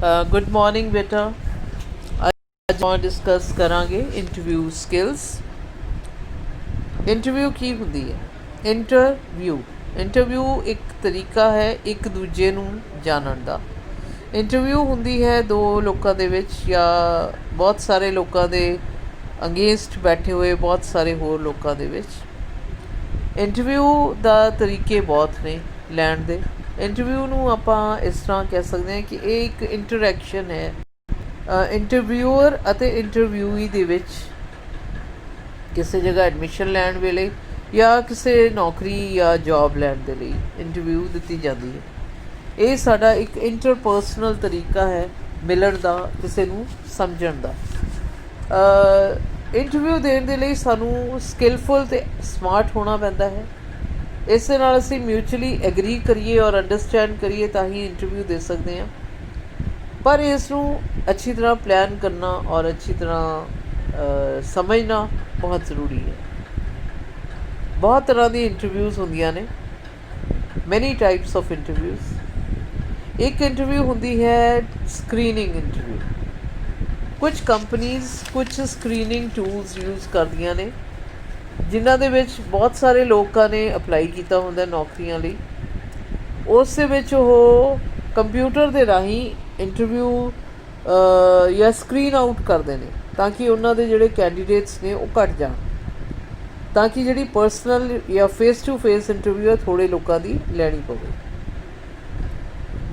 Good morning बेटा। ਅੱਜ ਆਪਾਂ ਡਿਸਕਸ ਕਰਾਂਗੇ ਇੰਟਰਵਿਊ ਸਕਿੱਲਸ। ਇੰਟਰਵਿਊ ਕੀ ਹੁੰਦੀ ਹੈ? ਇੰਟਰਵਿਊ ਇੱਕ ਤਰੀਕਾ ਹੈ ਇੱਕ ਦੂਜੇ ਨੂੰ ਜਾਣਨ ਦਾ। ਇੰਟਰਵਿਊ ਹੁੰਦੀ ਹੈ ਦੋ ਲੋਕਾਂ ਦੇ ਵਿੱਚ ਜਾਂ ਬਹੁਤ ਸਾਰੇ ਲੋਕਾਂ ਦੇ ਅਗੇਂਸਟ ਬੈਠੇ ਹੋਏ ਬਹੁਤ ਸਾਰੇ ਹੋਰ ਲੋਕਾਂ ਦੇ ਵਿੱਚ। ਇੰਟਰਵਿਊ ਦਾ ਤਰੀਕੇ ਬਹੁਤ ਨੇ ਲੈਣ ਦੇ। ਇੰਟਰਵਿਊ ਨੂੰ ਆਪਾਂ ਇਸ ਤਰ੍ਹਾਂ ਕਹਿ ਸਕਦੇ ਹਾਂ ਕਿ ਇਹ ਇੱਕ ਇੰਟਰੈਕਸ਼ਨ ਹੈ ਇੰਟਰਵਿਊਅਰ ਅਤੇ ਇੰਟਰਵਿਊਈ ਦੇ ਵਿੱਚ। ਕਿਸੇ ਜਗ੍ਹਾ ਐਡਮਿਸ਼ਨ ਲੈਣ ਵੇਲੇ ਜਾਂ ਕਿਸੇ ਨੌਕਰੀ ਜਾਂ ਜੋਬ ਲੈਣ ਦੇ ਲਈ ਇੰਟਰਵਿਊ ਦਿੱਤੀ ਜਾਂਦੀ ਹੈ। ਇਹ ਸਾਡਾ ਇੱਕ ਇੰਟਰਪਰਸਨਲ ਤਰੀਕਾ ਹੈ ਮਿਲਣ ਦਾ, ਕਿਸੇ ਨੂੰ ਸਮਝਣ ਦਾ। ਇੰਟਰਵਿਊ ਦੇਣ ਦੇ ਲਈ ਸਾਨੂੰ ਸਕਿੱਲਫੁਲ ਅਤੇ ਸਮਾਰਟ ਹੋਣਾ ਪੈਂਦਾ ਹੈ। ਇਸ ਦੇ ਨਾਲ ਅਸੀਂ ਮਿਊਚੁਅਲੀ ਐਗਰੀ ਕਰੀਏ ਔਰ ਅੰਡਰਸਟੈਂਡ ਕਰੀਏ ਤਾਂ ਹੀ ਇੰਟਰਵਿਊ ਦੇ ਸਕਦੇ ਹਾਂ। ਪਰ ਇਸ ਨੂੰ ਅੱਛੀ ਤਰ੍ਹਾਂ ਪਲਾਨ ਕਰਨਾ ਔਰ ਅੱਛੀ ਤਰ੍ਹਾਂ ਸਮਝਣਾ ਬਹੁਤ ਜ਼ਰੂਰੀ ਹੈ। ਬਹੁਤ ਤਰ੍ਹਾਂ ਦੀ ਇੰਟਰਵਿਊਜ਼ ਹੁੰਦੀਆਂ ਨੇ, ਮੈਨੀ ਟਾਈਪਸ ਆਫ ਇੰਟਰਵਿਊਜ਼। ਇੱਕ ਇੰਟਰਵਿਊ ਹੁੰਦੀ ਹੈ ਸਕਰੀਨਿੰਗ ਇੰਟਰਵਿਊ। ਕੁਝ ਕੰਪਨੀਜ਼ ਕੁਝ ਸਕਰੀਨਿੰਗ ਟੂਲਸ ਯੂਜ਼ ਕਰਦੀਆਂ ਨੇ ਜਿਨ੍ਹਾਂ ਦੇ ਵਿੱਚ ਬਹੁਤ ਸਾਰੇ ਲੋਕਾਂ ਨੇ ਅਪਲਾਈ ਕੀਤਾ ਹੁੰਦਾ ਨੌਕਰੀਆਂ ਲਈ। ਉਸ ਦੇ ਵਿੱਚ ਉਹ ਕੰਪਿਊਟਰ ਦੇ ਰਾਹੀਂ ਇੰਟਰਵਿਊ ਜਾਂ ਸਕਰੀਨ ਆਊਟ ਕਰਦੇ ਨੇ ਤਾਂ ਕਿ ਉਹਨਾਂ ਦੇ ਜਿਹੜੇ ਕੈਂਡੀਡੇਟਸ ਨੇ ਉਹ ਘੱਟ ਜਾਣ, ਤਾਂ ਕਿ ਜਿਹੜੀ ਪਰਸਨਲ ਜਾਂ ਫੇਸ ਟੂ ਫੇਸ ਇੰਟਰਵਿਊ ਹੈ ਥੋੜ੍ਹੇ ਲੋਕਾਂ ਦੀ ਲੈਣੀ ਪਵੇ।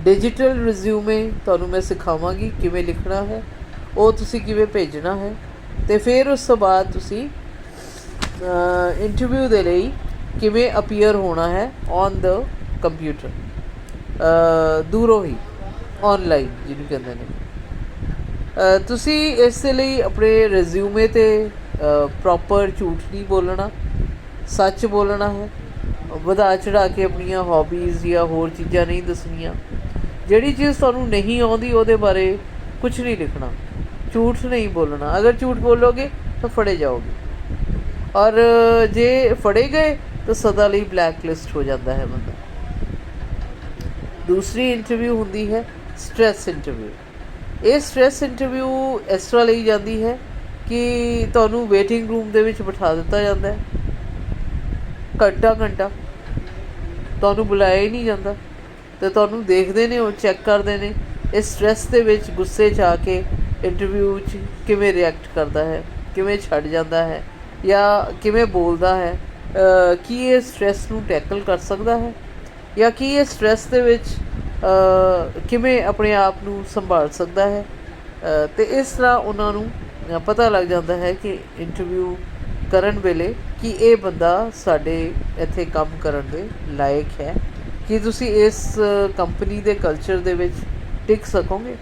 ਡਿਜੀਟਲ ਰਿਜ਼ਿਊਮੇ ਤੁਹਾਨੂੰ ਮੈਂ ਸਿਖਾਵਾਂਗੀ ਕਿਵੇਂ ਲਿਖਣਾ ਹੈ, ਉਹ ਤੁਸੀਂ ਕਿਵੇਂ ਭੇਜਣਾ ਹੈ, ਅਤੇ ਫਿਰ ਉਸ ਤੋਂ ਬਾਅਦ ਤੁਸੀਂ ਇੰਟਰਵਿਊ ਦੇ ਲਈ ਕਿਵੇਂ ਅਪੀਅਰ ਹੋਣਾ ਹੈ ਔਨ ਦ ਕੰਪਿਊਟਰ, ਦੂਰੋਂ ਹੀ ਔਨਲਾਈਨ ਜਿਹਨੂੰ ਕਹਿੰਦੇ ਨੇ। ਤੁਸੀਂ ਇਸ ਦੇ ਲਈ ਆਪਣੇ ਰਿਜ਼ਿਊਮੇ 'ਤੇ ਪ੍ਰੋਪਰ ਝੂਠ ਨਹੀਂ ਬੋਲਣਾ, ਸੱਚ ਬੋਲਣਾ ਹੈ। ਵਧਾ ਚੜ੍ਹਾ ਕੇ ਆਪਣੀਆਂ ਹੌਬੀਜ਼ ਜਾਂ ਹੋਰ ਚੀਜ਼ਾਂ ਨਹੀਂ ਦੱਸਣੀਆਂ। ਜਿਹੜੀ ਚੀਜ਼ ਤੁਹਾਨੂੰ ਨਹੀਂ ਆਉਂਦੀ ਉਹਦੇ ਬਾਰੇ ਕੁਛ ਨਹੀਂ ਲਿਖਣਾ, ਝੂਠ ਨਹੀਂ ਬੋਲਣਾ। ਅਗਰ ਝੂਠ ਬੋਲੋਗੇ ਤਾਂ ਫੜੇ ਜਾਓਗੇ, ਔਰ ਜੇ ਫੜੇ ਗਏ ਤਾਂ ਸਦਾ ਲਈ ਬਲੈਕ ਲਿਸਟ ਹੋ ਜਾਂਦਾ ਹੈ ਬੰਦਾ। ਦੂਸਰੀ ਇੰਟਰਵਿਊ ਹੁੰਦੀ ਹੈ ਸਟ੍ਰੈਸ ਇੰਟਰਵਿਊ। ਇਹ ਸਟ੍ਰੈਸ ਇੰਟਰਵਿਊ ਇਸ ਤਰ੍ਹਾਂ ਲਈ ਜਾਂਦੀ ਹੈ ਕਿ ਤੁਹਾਨੂੰ ਵੇਟਿੰਗ ਰੂਮ ਦੇ ਵਿੱਚ ਬਿਠਾ ਦਿੱਤਾ ਜਾਂਦਾ ਹੈ, ਘੰਟਾ ਤੁਹਾਨੂੰ ਬੁਲਾਇਆ ਹੀ ਨਹੀਂ ਜਾਂਦਾ ਅਤੇ ਤੁਹਾਨੂੰ ਦੇਖਦੇ ਨੇ, ਉਹ ਚੈੱਕ ਕਰਦੇ ਨੇ ਇਸ ਸਟ੍ਰੈਸ ਦੇ ਵਿੱਚ, ਗੁੱਸੇ 'ਚ ਆ ਕੇ ਇੰਟਰਵਿਊ 'ਚ ਕਿਵੇਂ ਰਿਐਕਟ ਕਰਦਾ ਹੈ, ਕਿਵੇਂ ਛੱਡ ਜਾਂਦਾ ਹੈ ਜਾਂ ਕਿਵੇਂ ਬੋਲਦਾ ਹੈ। ਕੀ ਇਹ ਸਟ੍ਰੈਸ ਨੂੰ ਟੈਕਲ ਕਰ ਸਕਦਾ ਹੈ ਜਾਂ ਕੀ ਇਹ ਸਟ੍ਰੈਸ ਦੇ ਵਿੱਚ ਕਿਵੇਂ ਆਪਣੇ ਆਪ ਨੂੰ ਸੰਭਾਲ ਸਕਦਾ ਹੈ। ਅਤੇ ਇਸ ਤਰ੍ਹਾਂ ਉਹਨਾਂ ਨੂੰ ਪਤਾ ਲੱਗ ਜਾਂਦਾ ਹੈ ਕਿ ਇੰਟਰਵਿਊ ਕਰਨ ਵੇਲੇ ਕਿ ਇਹ ਬੰਦਾ ਸਾਡੇ ਇੱਥੇ ਕੰਮ ਕਰਨ ਦੇ ਲਾਇਕ ਹੈ, ਕਿ ਤੁਸੀਂ ਇਸ ਕੰਪਨੀ ਦੇ ਕਲਚਰ ਦੇ ਵਿੱਚ ਟਿਕ ਸਕੋਗੇ।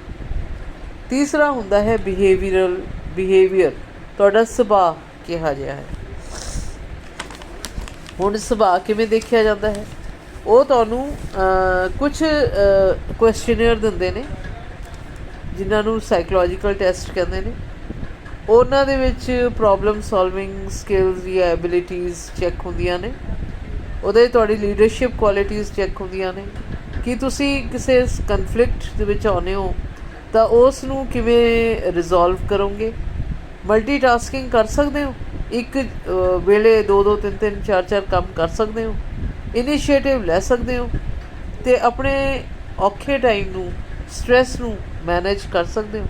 ਤੀਸਰਾ ਹੁੰਦਾ ਹੈ ਬਿਹੇਵੀਅਰ, ਤੁਹਾਡਾ ਸੁਭਾਅ ਕਿਹਾ ਜਿਹਾ ਹੈ। ਹੁਣ ਸੁਭਾਅ ਕਿਵੇਂ ਦੇਖਿਆ ਜਾਂਦਾ ਹੈ? ਉਹ ਤੁਹਾਨੂੰ ਕੁਛ ਕੁਐਸਚਨੇਅਰ ਦਿੰਦੇ ਨੇ ਜਿਨ੍ਹਾਂ ਨੂੰ ਸਾਈਕੋਲੋਜੀਕਲ ਟੈਸਟ ਕਹਿੰਦੇ ਨੇ। ਉਹਨਾਂ ਦੇ ਵਿੱਚ ਪ੍ਰੋਬਲਮ ਸੋਲਵਿੰਗ ਸਕਿੱਲਸ ਜਾਂ ਐਬਿਲਿਟੀਜ਼ ਚੈੱਕ ਹੁੰਦੀਆਂ ਨੇ। ਉਹਦੇ ਤੁਹਾਡੀ ਲੀਡਰਸ਼ਿਪ ਕੁਆਲਿਟੀਜ਼ ਚੈੱਕ ਹੁੰਦੀਆਂ ਨੇ ਕਿ ਤੁਸੀਂ ਕਿਸੇ ਕਨਫਲਿਕਟ ਦੇ ਵਿੱਚ ਆਉਂਦੇ ਹੋ ਤਾਂ ਉਸ ਨੂੰ ਕਿਵੇਂ ਰਿਜ਼ੋਲਵ ਕਰੋਗੇ। ਮਲਟੀਟਾਸਕਿੰਗ ਕਰ ਸਕਦੇ ਹੋ, ਇੱਕ ਵੇਲੇ 2 3 4 ਕੰਮ ਕਰ ਸਕਦੇ ਹੋ, ਇਨੀਸ਼ੀਏਟਿਵ ਲੈ ਸਕਦੇ ਹੋ ਅਤੇ ਆਪਣੇ ਔਖੇ ਟਾਈਮ ਨੂੰ, ਸਟਰੈਸ ਨੂੰ ਮੈਨੇਜ ਕਰ ਸਕਦੇ ਹੋ।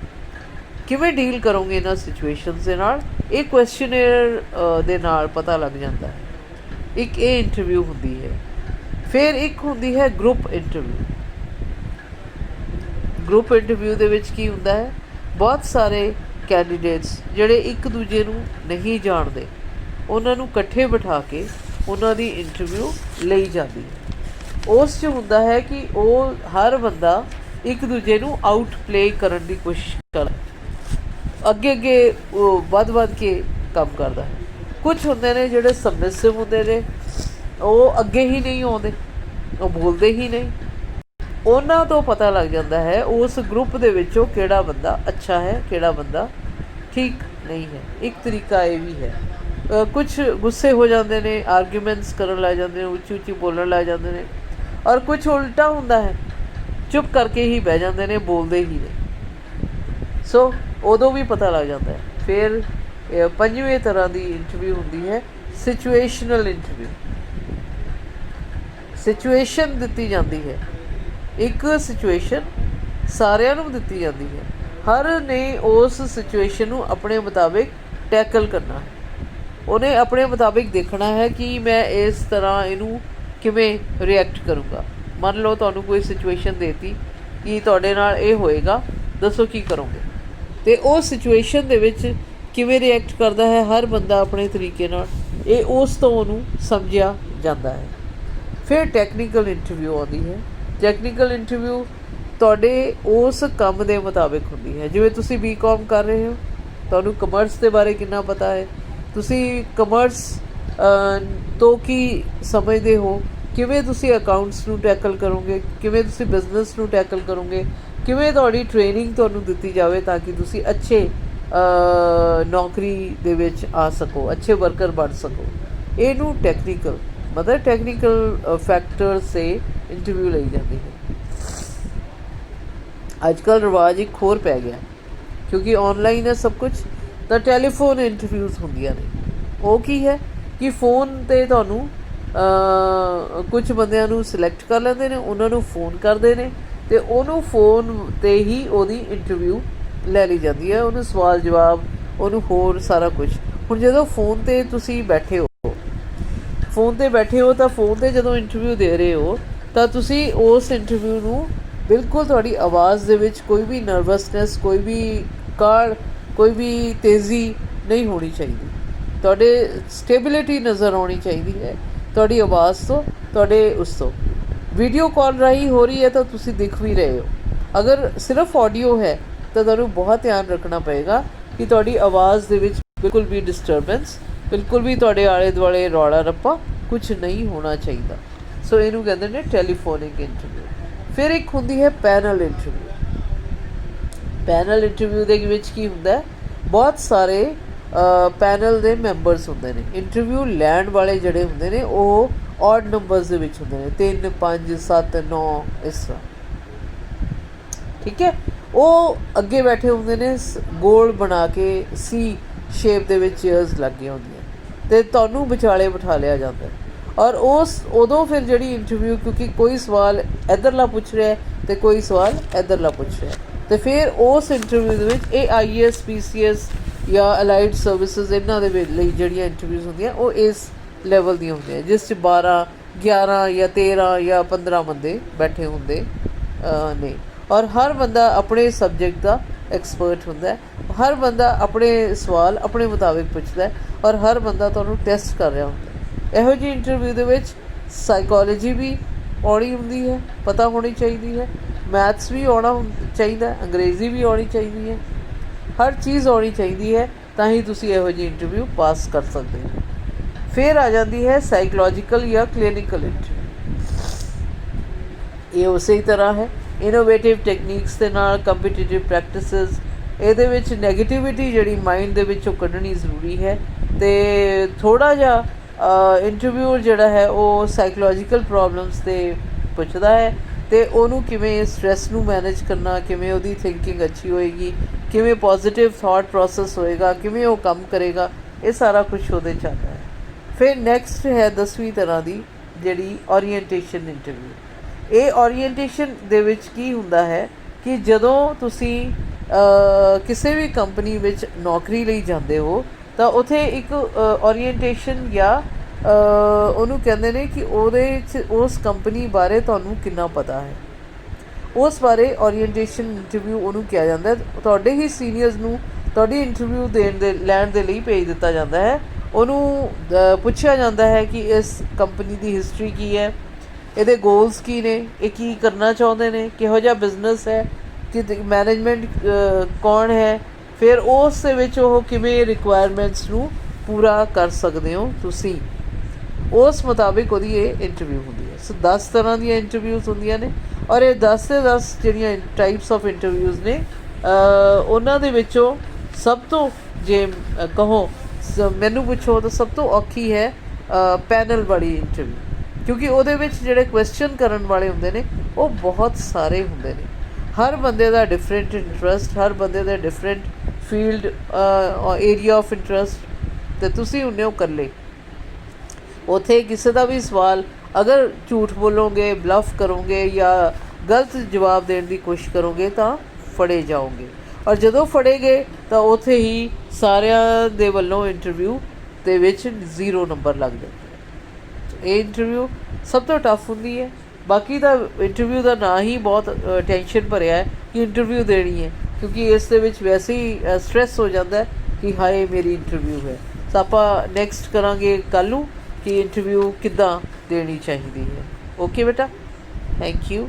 ਕਿਵੇਂ ਡੀਲ ਕਰੋਗੇ ਇਹਨਾਂ ਸਿਚੁਏਸ਼ਨਸ ਦੇ ਨਾਲ, ਇਹ ਕੁਐਸਚਨੇਅਰ ਦੇ ਨਾਲ ਪਤਾ ਲੱਗ ਜਾਂਦਾ ਹੈ। ਇੱਕ ਇਹ ਇੰਟਰਵਿਊ ਹੁੰਦੀ ਹੈ। ਫਿਰ ਇੱਕ ਹੁੰਦੀ ਹੈ ਗਰੁੱਪ ਇੰਟਰਵਿਊ। ਗਰੁੱਪ ਇੰਟਰਵਿਊ ਦੇ ਵਿੱਚ ਕੀ ਹੁੰਦਾ ਹੈ, ਬਹੁਤ ਸਾਰੇ ਕੈਂਡੀਡੇਟਸ ਜਿਹੜੇ ਇੱਕ ਦੂਜੇ ਨੂੰ ਨਹੀਂ ਜਾਣਦੇ ਉਹਨਾਂ ਨੂੰ ਇਕੱਠੇ ਬਿਠਾ ਕੇ ਉਹਨਾਂ ਦੀ ਇੰਟਰਵਿਊ ਲਈ ਜਾਂਦੀ ਹੈ। ਉਸ 'ਚ ਹੁੰਦਾ ਹੈ ਕਿ ਉਹ ਹਰ ਬੰਦਾ ਇੱਕ ਦੂਜੇ ਨੂੰ ਆਊਟ ਪਲੇ ਕਰਨ ਦੀ ਕੋਸ਼ਿਸ਼ ਕਰਦਾ, ਅੱਗੇ ਉਹ ਵੱਧ ਕੇ ਕੰਮ ਕਰਦਾ ਹੈ। ਕੁਛ ਹੁੰਦੇ ਨੇ ਜਿਹੜੇ ਸਬਮਿਸਿਵ ਹੁੰਦੇ ਨੇ, ਉਹ ਅੱਗੇ ਹੀ ਨਹੀਂ ਆਉਂਦੇ, ਉਹ ਬੋਲਦੇ ਹੀ ਨਹੀਂ। ਉਹਨਾਂ ਤੋਂ ਪਤਾ ਲੱਗ ਜਾਂਦਾ ਹੈ ਉਸ ਗਰੁੱਪ ਦੇ ਵਿੱਚੋਂ ਕਿਹੜਾ ਬੰਦਾ ਅੱਛਾ ਹੈ, ਕਿਹੜਾ ਬੰਦਾ ਠੀਕ ਨਹੀਂ ਹੈ। ਇੱਕ ਤਰੀਕਾ ਇਹ ਵੀ ਹੈ। ਕੁਛ ਗੁੱਸੇ ਹੋ ਜਾਂਦੇ ਨੇ, ਆਰਗੂਮੈਂਟਸ ਕਰਨ ਲੱਗ ਜਾਂਦੇ ਨੇ, ਉੱਚੀ ਬੋਲਣ ਲੱਗ ਜਾਂਦੇ ਨੇ, ਔਰ ਕੁਛ ਉਲਟਾ ਹੁੰਦਾ ਹੈ, ਚੁੱਪ ਕਰਕੇ ਹੀ ਬਹਿ ਜਾਂਦੇ ਨੇ, ਬੋਲਦੇ ਹੀ ਨੇ। ਸੋ ਉਦੋਂ ਵੀ ਪਤਾ ਲੱਗ ਜਾਂਦਾ ਹੈ। ਫਿਰ ਪੰਜਵੇਂ ਤਰ੍ਹਾਂ ਦੀ ਇੰਟਰਵਿਊ ਹੁੰਦੀ ਹੈ ਸਿਚੁਏਸ਼ਨਲ ਇੰਟਰਵਿਊ। ਸਿਚੁਏਸ਼ਨ ਦਿੱਤੀ ਜਾਂਦੀ ਹੈ, ਇੱਕ ਸਿਚੁਏਸ਼ਨ ਸਾਰਿਆਂ ਨੂੰ ਦਿੱਤੀ ਜਾਂਦੀ ਹੈ, ਹਰ ਨੇ ਉਸ ਸਿਚੁਏਸ਼ਨ ਨੂੰ ਆਪਣੇ ਮੁਤਾਬਿਕ ਟੈਕਲ ਕਰਨਾ ਹੈ। ਉਹਨੇ ਆਪਣੇ ਮੁਤਾਬਿਕ ਦੇਖਣਾ ਹੈ ਕਿ ਮੈਂ ਇਸ ਤਰ੍ਹਾਂ ਇਹਨੂੰ ਕਿਵੇਂ ਰਿਐਕਟ ਕਰੂੰਗਾ। ਮੰਨ ਲਓ ਤੁਹਾਨੂੰ ਕੋਈ ਸਿਚੁਏਸ਼ਨ ਦੇਤੀ ਕਿ ਤੁਹਾਡੇ ਨਾਲ ਇਹ ਹੋਏਗਾ, ਦੱਸੋ ਕੀ ਕਰੋਗੇ। ਅਤੇ ਉਹ ਸਿਚੁਏਸ਼ਨ ਦੇ ਵਿੱਚ ਕਿਵੇਂ ਰਿਐਕਟ ਕਰਦਾ ਹੈ ਹਰ ਬੰਦਾ ਆਪਣੇ ਤਰੀਕੇ ਨਾਲ, ਇਹ ਉਸ ਤੋਂ ਉਹਨੂੰ ਸਮਝਿਆ ਜਾਂਦਾ ਹੈ। ਫਿਰ ਟੈਕਨੀਕਲ ਇੰਟਰਵਿਊ ਆਉਂਦੀ ਹੈ। ਟੈਕਨੀਕਲ ਇੰਟਰਵਿਊ ਤੁਹਾਡੇ ਉਸ ਕੰਮ ਦੇ ਮੁਤਾਬਿਕ ਹੁੰਦੀ ਹੈ। ਜਿਵੇਂ ਤੁਸੀਂ BCom ਕਰ ਰਹੇ ਹੋ, ਤੁਹਾਨੂੰ ਕਮਰਸ ਦੇ ਬਾਰੇ ਕਿੰਨਾ ਪਤਾ ਹੈ, ਤੁਸੀਂ ਕਮਰਸ ਤੋਂ ਕੀ ਸਮਝਦੇ ਹੋ, ਕਿਵੇਂ ਤੁਸੀਂ ਅਕਾਊਂਟਸ ਨੂੰ ਟੈਕਲ ਕਰੋਗੇ, ਕਿਵੇਂ ਤੁਸੀਂ ਬਿਜ਼ਨਸ ਨੂੰ ਟੈਕਲ ਕਰੋਗੇ, ਕਿਵੇਂ ਤੁਹਾਡੀ ਟ੍ਰੇਨਿੰਗ ਤੁਹਾਨੂੰ ਦਿੱਤੀ ਜਾਵੇ ਤਾਂ ਕਿ ਤੁਸੀਂ ਅੱਛੇ ਨੌਕਰੀ ਦੇ ਵਿੱਚ ਆ ਸਕੋ, ਅੱਛੇ ਵਰਕਰ ਬਣ ਸਕੋ। ਇਹਨੂੰ ਟੈਕਨੀਕਲ ਮਤਲਬ ਟੈਕਨੀਕਲ ਫੈਕਟਰ ਸੇ ਇੰਟਰਵਿਊ ਲਈ ਜਾਂਦੀ ਹੈ। ਅੱਜ ਕੱਲ੍ਹ ਰਿਵਾਜ ਇੱਕ ਹੋਰ ਪੈ ਗਿਆ, ਕਿਉਂਕਿ ਔਨਲਾਈਨ ਹੈ ਸਭ ਕੁਛ, ਤਾਂ ਟੈਲੀਫੋਨ ਇੰਟਰਵਿਊਜ਼ ਹੁੰਦੀਆਂ ਨੇ। ਉਹ ਕੀ ਹੈ ਕਿ ਫ਼ੋਨ 'ਤੇ ਤੁਹਾਨੂੰ ਕੁਛ ਬੰਦਿਆਂ ਨੂੰ ਸਿਲੈਕਟ ਕਰ ਲੈਂਦੇ ਨੇ, ਉਹਨਾਂ ਨੂੰ ਫ਼ੋਨ ਕਰਦੇ ਨੇ ਅਤੇ ਉਹਨੂੰ ਫ਼ੋਨ 'ਤੇ ਹੀ ਉਹਦੀ ਇੰਟਰਵਿਊ ਲੈ ਲਈ ਜਾਂਦੀ ਹੈ, ਉਹਨੂੰ ਸਵਾਲ ਜਵਾਬ, ਉਹਨੂੰ ਹੋਰ ਸਾਰਾ ਕੁਛ। ਹੁਣ ਜਦੋਂ ਫ਼ੋਨ 'ਤੇ ਤੁਸੀਂ ਬੈਠੇ ਹੋ, ਤਾਂ ਫ਼ੋਨ 'ਤੇ ਜਦੋਂ ਇੰਟਰਵਿਊ ਦੇ ਰਹੇ ਹੋ ਤਾਂ ਤੁਸੀਂ ਉਸ ਇੰਟਰਵਿਊ ਨੂੰ ਬਿਲਕੁਲ ਤੁਹਾਡੀ ਆਵਾਜ਼ ਦੇ ਵਿੱਚ ਕੋਈ ਵੀ ਨਰਵਸਨੈਸ, ਕੋਈ ਵੀ ਕਾਹਲ, ਕੋਈ ਵੀ ਤੇਜ਼ੀ ਨਹੀਂ ਹੋਣੀ ਚਾਹੀਦੀ। ਤੁਹਾਡੇ ਸਟੇਬਿਲਿਟੀ ਨਜ਼ਰ ਆਉਣੀ ਚਾਹੀਦੀ ਹੈ ਤੁਹਾਡੀ ਆਵਾਜ਼ ਤੋਂ, ਤੁਹਾਡੇ ਉਸ ਤੋਂ। ਵੀਡੀਓ ਕਾਲ ਰਾਹੀਂ ਹੋ ਰਹੀ ਹੈ ਤਾਂ ਤੁਸੀਂ ਦਿਖ ਵੀ ਰਹੇ ਹੋ। ਅਗਰ ਸਿਰਫ ਆਡੀਓ ਹੈ ਤਾਂ ਤੁਹਾਨੂੰ ਬਹੁਤ ਧਿਆਨ ਰੱਖਣਾ ਪਏਗਾ ਕਿ ਤੁਹਾਡੀ ਆਵਾਜ਼ ਦੇ ਵਿੱਚ ਬਿਲਕੁਲ ਵੀ ਡਿਸਟਰਬੈਂਸ, ਬਿਲਕੁਲ ਵੀ ਤੁਹਾਡੇ ਆਲੇ ਦੁਆਲੇ ਰੌਲਾ ਰੱਪਾ ਕੁਛ ਨਹੀਂ ਹੋਣਾ ਚਾਹੀਦਾ। ਸੋ ਇਹਨੂੰ ਕਹਿੰਦੇ ਨੇ ਟੈਲੀਫੋਨਿਕ ਇੰਟਰਵਿਊ। ਫਿਰ ਇੱਕ ਹੁੰਦੀ ਹੈ ਪੈਨਲ ਇੰਟਰਵਿਊ। ਪੈਨਲ ਇੰਟਰਵਿਊ ਦੇ ਵਿੱਚ ਕੀ ਹੁੰਦਾ, ਬਹੁਤ ਸਾਰੇ ਪੈਨਲ ਦੇ ਮੈਂਬਰਸ ਹੁੰਦੇ ਨੇ। ਇੰਟਰਵਿਊ ਲੈਣ ਵਾਲੇ ਜਿਹੜੇ ਹੁੰਦੇ ਨੇ ਉਹ ਔਡ ਨੰਬਰਸ ਦੇ ਵਿੱਚ ਹੁੰਦੇ ਨੇ, 3 5 7 9 ਇਸ ਤਰ੍ਹਾਂ, ਠੀਕ ਹੈ। ਉਹ ਅੱਗੇ ਬੈਠੇ ਹੁੰਦੇ ਨੇ, ਗੋਲ ਬਣਾ ਕੇ ਸੀ ਸ਼ੇਪ ਦੇ ਵਿੱਚ ਚੇਅਰਸ ਲੱਗੀਆਂ ਹੁੰਦੀਆਂ ਅਤੇ ਤੁਹਾਨੂੰ ਵਿਚਾਲੇ ਬਿਠਾ ਲਿਆ ਜਾਂਦਾ। ਔਰ ਉਦੋਂ ਫਿਰ ਜਿਹੜੀ ਇੰਟਰਵਿਊ, ਕਿਉਂਕਿ ਕੋਈ ਸਵਾਲ ਇੱਧਰਲਾ ਪੁੱਛ ਰਿਹਾ ਅਤੇ ਕੋਈ ਸਵਾਲ ਇੱਧਰਲਾ ਪੁੱਛ ਰਿਹਾ, ਅਤੇ ਫਿਰ ਉਸ ਇੰਟਰਵਿਊ ਦੇ ਵਿੱਚ ਇਹ IAS PCS ਜਾਂ ਅਲਾਈਡ ਸਰਵਿਸਿਜ਼, ਇਹਨਾਂ ਦੇ ਲਈ ਜਿਹੜੀਆਂ ਇੰਟਰਵਿਊਜ਼ ਹੁੰਦੀਆਂ ਉਹ ਇਸ ਲੈਵਲ ਦੀਆਂ ਹੁੰਦੀਆਂ, ਜਿਸ 'ਚ 12 11 ਜਾਂ 13 ਜਾਂ 15 ਬੰਦੇ ਬੈਠੇ ਹੁੰਦੇ ਨੇ। ਔਰ ਹਰ ਬੰਦਾ ਆਪਣੇ ਸਬਜੈਕਟ ਦਾ ਐਕਸਪਰਟ ਹੁੰਦਾ ਹੈ, ਹਰ ਬੰਦਾ ਆਪਣੇ ਸਵਾਲ ਆਪਣੇ ਮੁਤਾਬਿਕ ਪੁੱਛਦਾ, ਔਰ ਹਰ ਬੰਦਾ ਤੁਹਾਨੂੰ ਟੈਸਟ ਕਰ ਰਿਹਾ ਹੁੰਦਾ। ਇਹੋ ਜਿਹੀ ਇੰਟਰਵਿਊ ਦੇ ਵਿੱਚ ਸਾਈਕੋਲੋਜੀ ਵੀ ਆਉਣੀ ਹੁੰਦੀ ਹੈ, ਪਤਾ ਹੋਣੀ ਚਾਹੀਦੀ ਹੈ, ਮੈਥਸ ਵੀ ਆਉਣਾ ਚਾਹੀਦਾ, ਅੰਗਰੇਜ਼ੀ ਵੀ ਆਉਣੀ ਚਾਹੀਦੀ ਹੈ, ਹਰ ਚੀਜ਼ ਆਉਣੀ ਚਾਹੀਦੀ ਹੈ, ਤਾਂ ਹੀ ਤੁਸੀਂ ਇਹੋ ਜਿਹੀ ਇੰਟਰਵਿਊ ਪਾਸ ਕਰ ਸਕਦੇ ਹੋ। ਫਿਰ ਆ ਜਾਂਦੀ ਹੈ ਸਾਈਕੋਲੋਜੀਕਲ ਜਾਂ ਕਲੀਨਿਕਲ ਇੰਟਰਵਿਊ। ਇਹ ਉਸੇ ਹੀ ਤਰ੍ਹਾਂ ਹੈ, ਇਨੋਵੇਟਿਵ ਟੈਕਨੀਕਸ ਦੇ ਨਾਲ, ਕੰਪੀਟੀਟਿਵ ਪ੍ਰੈਕਟਿਸਿਸ। ਇਹਦੇ ਵਿੱਚ ਨੈਗੇਟਿਵਿਟੀ ਜਿਹੜੀ ਮਾਈਂਡ ਦੇ ਵਿੱਚੋਂ ਕੱਢਣੀ ਜ਼ਰੂਰੀ ਹੈ, ਅਤੇ ਥੋੜ੍ਹਾ ਜਿਹਾ ਇੰਟਰਵਿਊ ਜਿਹੜਾ ਹੈ ਉਹ ਸਾਈਕੋਲੋਜੀਕਲ ਪ੍ਰੋਬਲਮਸ 'ਤੇ ਪੁੱਛਦਾ ਹੈ, ਅਤੇ ਉਹਨੂੰ ਕਿਵੇਂ ਸਟਰੈਸ ਨੂੰ ਮੈਨੇਜ ਕਰਨਾ, ਕਿਵੇਂ ਉਹਦੀ ਥਿੰਕਿੰਗ ਅੱਛੀ ਹੋਏਗੀ, ਕਿਵੇਂ ਪੋਜ਼ੀਟਿਵ ਥਾਟ ਪ੍ਰੋਸੈਸ ਹੋਏਗਾ, ਕਿਵੇਂ ਉਹ ਕੰਮ ਕਰੇਗਾ, ਇਹ ਸਾਰਾ ਕੁਛ ਉਹਦੇ 'ਚ ਆਉਂਦਾ ਹੈ। ਫਿਰ ਨੈਕਸਟ ਹੈ 10ਵੀਂ ਤਰ੍ਹਾਂ ਦੀ, ਜਿਹੜੀ ਓਰੀਐਂਟੇਸ਼ਨ ਇੰਟਰਵਿਊ। ਇਹ ਓਰੀਐਂਟੇਸ਼ਨ ਦੇ ਵਿੱਚ ਕੀ ਹੁੰਦਾ ਹੈ ਕਿ ਜਦੋਂ ਤੁਸੀਂ ਕਿਸੇ ਵੀ ਕੰਪਨੀ ਵਿੱਚ ਨੌਕਰੀ ਲਈ ਜਾਂਦੇ ਹੋ ਤਾਂ ਉੱਥੇ ਇੱਕ ਓਰੀਐਂਟੇਸ਼ਨ ਜਾਂ ਉਹਨੂੰ ਕਹਿੰਦੇ ਨੇ ਕਿ ਉਹਦੇ 'ਚ ਉਸ ਕੰਪਨੀ ਬਾਰੇ ਤੁਹਾਨੂੰ ਕਿੰਨਾ ਪਤਾ ਹੈ, ਉਸ ਬਾਰੇ ਓਰੀਐਂਟੇਸ਼ਨ ਇੰਟਰਵਿਊ ਉਹਨੂੰ ਕਿਹਾ ਜਾਂਦਾ ਹੈ। ਤੁਹਾਡੇ ਹੀ ਸੀਨੀਅਰਸ ਨੂੰ ਤੁਹਾਡੀ ਇੰਟਰਵਿਊ ਲੈਣ ਦੇ ਲਈ ਭੇਜ ਦਿੱਤਾ ਜਾਂਦਾ ਹੈ। ਉਹਨੂੰ ਪੁੱਛਿਆ ਜਾਂਦਾ ਹੈ ਕਿ ਇਸ ਕੰਪਨੀ ਦੀ ਹਿਸਟਰੀ ਕੀ ਹੈ, ਇਹਦੇ ਗੋਲਸ ਕੀ ਨੇ, ਇਹ ਕੀ ਕਰਨਾ ਚਾਹੁੰਦੇ ਨੇ, ਕਿਹੋ ਜਿਹਾ ਬਿਜ਼ਨਸ ਹੈ, ਕਿ ਮੈਨੇਜਮੈਂਟ ਕੌਣ ਹੈ, ਫਿਰ ਉਸ ਦੇ ਵਿੱਚ ਉਹ ਕਿਵੇਂ ਰਿਕੁਆਇਰਮੈਂਟਸ ਨੂੰ ਪੂਰਾ ਕਰ ਸਕਦੇ ਹੋ ਤੁਸੀਂ, ਉਸ ਮੁਤਾਬਿਕ ਉਹਦੀ ਇਹ ਇੰਟਰਵਿਊ ਹੁੰਦੀ ਹੈ। ਸੋ 10 ਤਰ੍ਹਾਂ ਦੀਆਂ ਇੰਟਰਵਿਊਜ਼ ਹੁੰਦੀਆਂ ਨੇ, ਔਰ ਇਹ 10 ਦੇ 10 ਜਿਹੜੀਆਂ ਟਾਈਪਸ ਆਫ ਇੰਟਰਵਿਊਜ਼ ਨੇ, ਉਹਨਾਂ ਦੇ ਵਿੱਚੋਂ ਸਭ ਤੋਂ ਜੇ ਕਹੋ ਮੈਨੂੰ ਪੁੱਛੋ ਤਾਂ ਸਭ ਤੋਂ ਔਖੀ ਹੈ ਪੈਨਲ ਵਾਲੀ ਇੰਟਰਵਿਊ, ਕਿਉਂਕਿ ਉਹਦੇ ਵਿੱਚ ਜਿਹੜੇ ਕੁਐਸਚਨ ਕਰਨ ਵਾਲੇ ਹੁੰਦੇ ਨੇ ਉਹ ਬਹੁਤ ਸਾਰੇ ਹੁੰਦੇ ਨੇ। ਹਰ ਬੰਦੇ ਦਾ ਡਿਫਰੈਂਟ ਇੰਟਰਸਟ, ਹਰ ਬੰਦੇ ਦਾ different field area of interest, ਤੇ ਤੁਸੀਂ ਉਹਨੇ ਉਹ ਕਰ ਲਏ। ਉੱਥੇ ਕਿਸੇ ਦਾ ਵੀ ਸਵਾਲ ਅਗਰ ਝੂਠ ਬੋਲੋਗੇ, ਬਲਫ ਕਰੋਗੇ ਜਾਂ ਗਲਤ ਜਵਾਬ ਦੇਣ ਦੀ ਕੋਸ਼ਿਸ਼ ਕਰੋਗੇ ਤਾਂ ਫੜੇ ਜਾਓਗੇ। ਔਰ ਜਦੋਂ ਫੜੇ ਗਏ ਤਾਂ ਉੱਥੇ ਹੀ ਸਾਰਿਆਂ ਦੇ ਵੱਲੋਂ ਇੰਟਰਵਿਊ ਦੇ ਵਿੱਚ 0 ਨੰਬਰ ਲੱਗ ਜਾਂਦੇ। ਇਹ ਇੰਟਰਵਿਊ ਸਭ ਤੋਂ ਟਫ ਹੁੰਦੀ ਹੈ। ਬਾਕੀ ਤਾਂ ਇੰਟਰਵਿਊ ਦਾ ਨਾਂ ਹੀ ਬਹੁਤ ਟੈਨਸ਼ਨ ਭਰਿਆ ਹੈ ਕਿ ਇੰਟਰਵਿਊ ਦੇਣੀ ਹੈ, ਕਿਉਂਕਿ ਇਸ ਦੇ ਵਿੱਚ ਵੈਸੇ ਹੀ ਸਟ੍ਰੈਸ ਹੋ ਜਾਂਦਾ ਹੈ ਕਿ ਹਾਏ ਮੇਰੀ ਇੰਟਰਵਿਊ ਹੈ। ਤਾਂ ਆਪਾਂ ਨੈਕਸਟ ਕਰਾਂਗੇ ਕੱਲ੍ਹ ਨੂੰ ਕਿ ਇੰਟਰਵਿਊ ਕਿੱਦਾਂ ਦੇਣੀ ਚਾਹੀਦੀ ਹੈ। ਓਕੇ ਬੇਟਾ, ਥੈਂਕ ਯੂ।